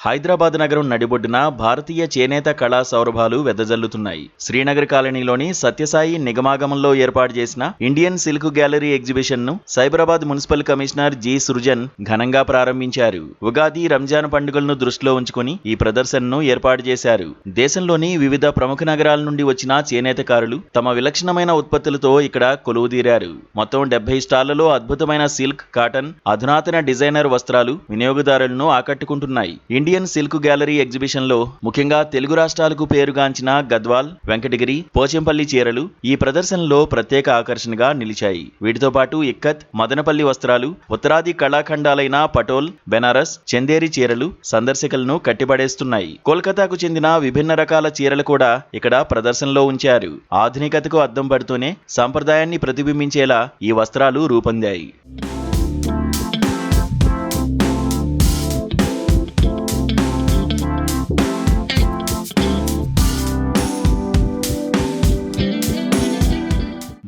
హైదరాబాద్ నగరం నడిబొడ్డున భారతీయ చేనేత కళా సౌరభాలు వెదజల్లుతున్నాయి. శ్రీనగర్ కాలనీలోని సత్యసాయి నిగమాగమంలో ఏర్పాటు చేసిన ఇండియన్ సిల్క్ గ్యాలరీ ఎగ్జిబిషన్ ను Cyberabad municipal commissioner G Srujan ఘనంగా ప్రారంభించారు. ఉగాది, రంజాన్ పండుగలను దృష్టిలో ఉంచుకుని ఈ ప్రదర్శనను ఏర్పాటు చేశారు. దేశంలోని వివిధ ప్రముఖ నగరాల నుండి వచ్చిన చేనేతకారులు తమ విలక్షణమైన ఉత్పత్తులతో ఇక్కడ కొలువుదీరారు. మొత్తం 70 స్టాళ్లలో అద్భుతమైన సిల్క్, కాటన్, అధునాతన డిజైనర్ వస్త్రాలు వినియోగదారులను ఆకట్టుకుంటున్నాయి. ఇండియన్ సిల్క్ గ్యాలరీ ఎగ్జిబిషన్ లో ముఖ్యంగా తెలుగు రాష్ట్రాలకు పేరుగాంచిన గద్వాల్, వెంకటగిరి, పోచంపల్లి చీరలు ఈ ప్రదర్శనలో ప్రత్యేక ఆకర్షణగా నిలిచాయి. వీటితో పాటు ఇక్కత్, మదనపల్లి వస్త్రాలు, ఉత్తరాది కళాఖండాలైన పటోల్, బెనారస్, చందేరి చీరలు సందర్శకులను కట్టిపడేస్తున్నాయి. కోల్కతాకు చెందిన విభిన్న రకాల చీరలు కూడా ఇక్కడ ప్రదర్శనలో ఉంచారు. ఆధునికతకు అద్దం పడుతూనే సంప్రదాయాన్ని ప్రతిబింబించేలా ఈ వస్త్రాలు రూపొందాయి.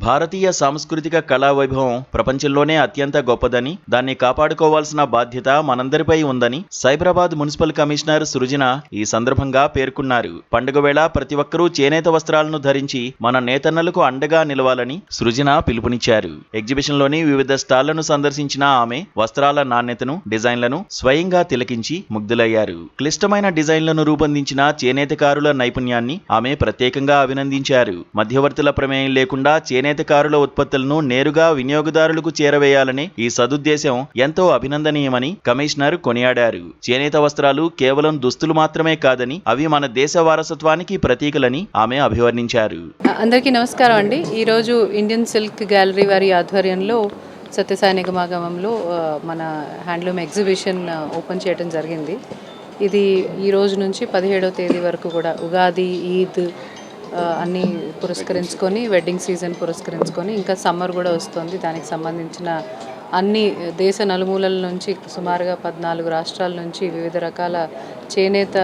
భారతీయ సాంస్కృతిక కళా వైభవం ప్రపంచంలోనే అత్యంత గొప్పదని, దాన్ని కాపాడుకోవాల్సిన బాధ్యత మనందరిపై ఉందని సైబరాబాద్ మున్సిపల్ కమిషనర్ సృజన ఈ సందర్భంగా పేర్కొన్నారు. పండుగ వేళ ప్రతి ఒక్కరూ చేనేత వస్త్రాలను ధరించి మన నేతన్నలకు అండగా నిలవాలని సృజన పిలుపునిచ్చారు. ఎగ్జిబిషన్లోని వివిధ స్టాళ్లను సందర్శించిన ఆమె వస్త్రాల నాణ్యతను, డిజైన్లను స్వయంగా తిలకించి ముగ్ధులయ్యారు. క్లిష్టమైన డిజైన్లను రూపొందించిన చేనేతకారుల నైపుణ్యాన్ని ఆమె ప్రత్యేకంగా అభినందించారు. మధ్యవర్తుల ప్రమేయం లేకుండా చేనేతకారుల ఉత్పత్తులను నేరుగా వినియోగదారులకు చేరవేయాలనే ఈ సదుద్దేశం ఎంతో అభినందనీయమని కమిషనర్ కొనియాడారు. చేనేత వస్త్రాలు కేవలం దుస్తులు మాత్రమే కాదని అవి మన దేశ వారసత్వానికి ప్రతీకలని ఆమె అభివర్ణించారు. అందరికీ నమస్కారం అండి. ఈరోజు ఇండియన్ సిల్క్ గ్యాలరీ వారి ఆధ్వర్యంలో సత్యసాయి నిగమాగమంలో మన హ్యాండ్లూమ్ ఎగ్జిబిషన్ ఓపెన్ చేయడం జరిగింది. ఇది ఈ రోజు నుంచి 17వ తేదీ వరకు కూడా ఉగాది, ఈద్ అన్నీ పురస్కరించుకొని, వెడ్డింగ్ సీజన్ పురస్కరించుకొని, ఇంకా సమ్మర్ కూడా వస్తుంది. దానికి సంబంధించిన అన్ని దేశ నలుమూలల నుంచి సుమారుగా 14 రాష్ట్రాల నుంచి వివిధ రకాల చేనేత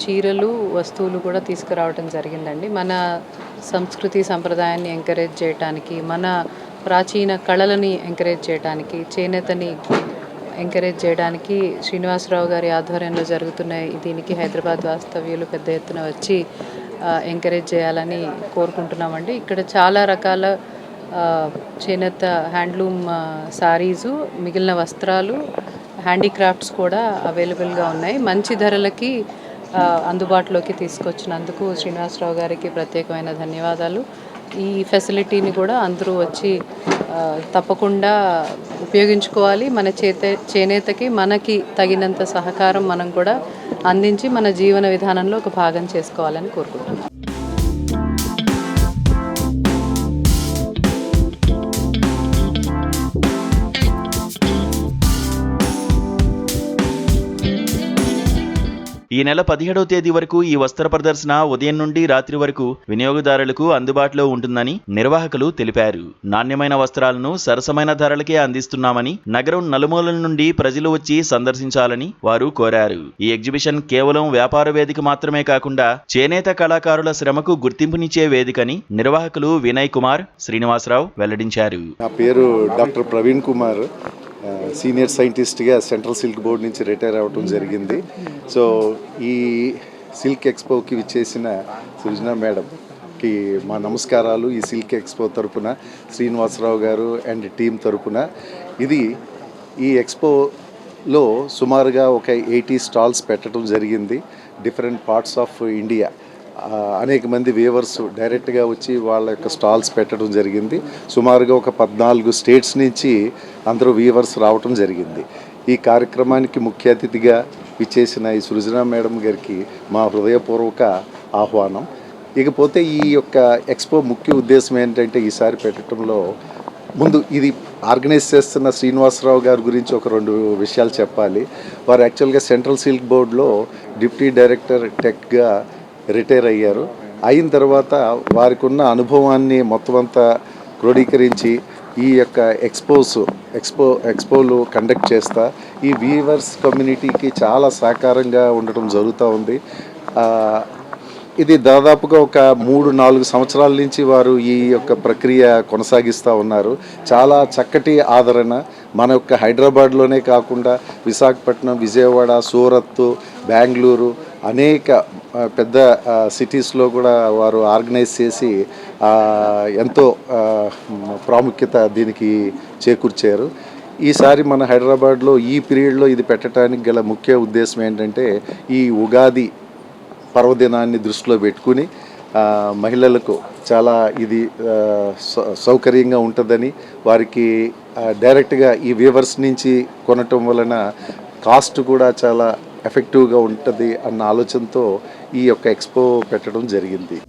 చీరలు, వస్తువులు కూడా తీసుకురావడం జరిగిందండి. మన సంస్కృతి సంప్రదాయాన్ని ఎంకరేజ్ చేయడానికి, మన ప్రాచీన కళలని ఎంకరేజ్ చేయడానికి, చేనేతని ఎంకరేజ్ చేయడానికి శ్రీనివాసరావు గారి ఆధ్వర్యంలో జరుగుతున్న దీనికి హైదరాబాద్ వాస్తవ్యులు పెద్ద ఎత్తున వచ్చి ఎంకరేజ్ చేయాలని కోరుకుంటున్నామండి. ఇక్కడ చాలా రకాల చేనేత హ్యాండ్లూమ్ సారీసు, మిగిలిన వస్త్రాలు, హ్యాండీక్రాఫ్ట్స్ కూడా అవైలబుల్గా ఉన్నాయి. మంచి ధరలకి అందుబాటులోకి తీసుకొచ్చినందుకు శ్రీనివాసరావు గారికి ప్రత్యేకమైన ధన్యవాదాలు. ఈ ఫెసిలిటీని కూడా అందరూ వచ్చి తప్పకుండా ఉపయోగించుకోవాలి. మన చేనేతకి మనకి తగినంత సహకారం మనం కూడా అందించి మన జీవన విధానంలో ఒక భాగం చేసుకోవాలని కోరుకుంటున్నాను. ఈ నెల 17వ తేదీ వరకు ఈ వస్త్ర ప్రదర్శన ఉదయం నుండి రాత్రి వరకు వినియోగదారులకు అందుబాటులో ఉంటుందని నిర్వాహకులు తెలిపారు. నాణ్యమైన వస్త్రాలను సరసమైన ధరలకే అందిస్తున్నామని, నగరం నలుమూలల నుండి ప్రజలు వచ్చి సందర్శించాలని వారు కోరారు. ఈ ఎగ్జిబిషన్ కేవలం వ్యాపార వేదిక మాత్రమే కాకుండా చేనేత కళాకారుల శ్రమకు గుర్తింపునిచ్చే వేదికని నిర్వాహకులు వినయ్ కుమార్, శ్రీనివాసరావు వెల్లడించారు. నా పేరు డాక్టర్ ప్రవీణ్ కుమార్. సీనియర్ సైంటిస్ట్గా సెంట్రల్ సిల్క్ బోర్డ్ నుంచి రిటైర్ అవ్వటం జరిగింది. సో ఈ సిల్క్ ఎక్స్పోకి విచ్చేసిన సృజన మేడంకి మా నమస్కారాలు. ఈ సిల్క్ ఎక్స్పో తరపున శ్రీనివాసరావు గారు అండ్ టీం తరపున ఈ ఎక్స్పోలో సుమారుగా ఒక 80 స్టాల్స్ పెట్టడం జరిగింది. డిఫరెంట్ పార్ట్స్ ఆఫ్ ఇండియా అనేక మంది వీవర్స్ డైరెక్ట్గా వచ్చి వాళ్ళ యొక్క స్టాల్స్ పెట్టడం జరిగింది. సుమారుగా ఒక 14 స్టేట్స్ నుంచి అందరూ వీవర్స్ రావటం జరిగింది. ఈ కార్యక్రమానికి ముఖ్య అతిథిగా విచ్చేసిన ఈ సృజన మేడం గారికి మా హృదయపూర్వక ఆహ్వానం. ఇకపోతే ఈ యొక్క ఎక్స్పో ముఖ్య ఉద్దేశం ఏంటంటే, ఈసారి పెట్టడంలో ముందు ఇది ఆర్గనైజ్ చేస్తున్న శ్రీనివాసరావు గారి గురించి ఒక 2 విషయాలు చెప్పాలి. వారు యాక్చువల్గా సెంట్రల్ సిల్క్ బోర్డులో డిప్యూటీ డైరెక్టర్ టెక్గా రిటైర్ అయ్యారు. అయిన తర్వాత వారికి ఉన్న అనుభవాన్ని మొత్తం అంతా క్రోడీకరించి ఈ యొక్క ఎక్స్పోలు కండక్ట్ చేస్తా ఈ వీవర్స్ కమ్యూనిటీకి చాలా సహకారంగా ఉండటం జరుగుతూ ఉంది. ఇది దాదాపుగా ఒక 3-4 సంవత్సరాల నుంచి వారు ఈ యొక్క ప్రక్రియ కొనసాగిస్తూ ఉన్నారు. చాలా చక్కటి ఆదరణ మన యొక్క హైదరాబాద్లోనే కాకుండా విశాఖపట్నం, విజయవాడ, సూరత్, బెంగళూరు అనేక పెద్ద సిటీస్లో కూడా వారు ఆర్గనైజ్ చేసి ఎంతో ప్రాముఖ్యత దీనికి చేకూర్చారు. ఈసారి మన హైదరాబాద్లో ఈ పీరియడ్లో ఇది పెట్టడానికి గల ముఖ్య ఉద్దేశం ఏంటంటే ఈ ఉగాది పర్వదినాన్ని దృష్టిలో పెట్టుకుని మహిళలకు చాలా ఇది సౌకర్యంగా ఉంటుందని, వారికి డైరెక్ట్గా ఈ వీవర్స్ నుంచి కొనటం వలన కాస్ట్ కూడా చాలా ఎఫెక్టివ్గా ఉంటుంది అన్న ఆలోచనతో ఈ యొక్క ఎక్స్పో పెట్టడం జరిగింది.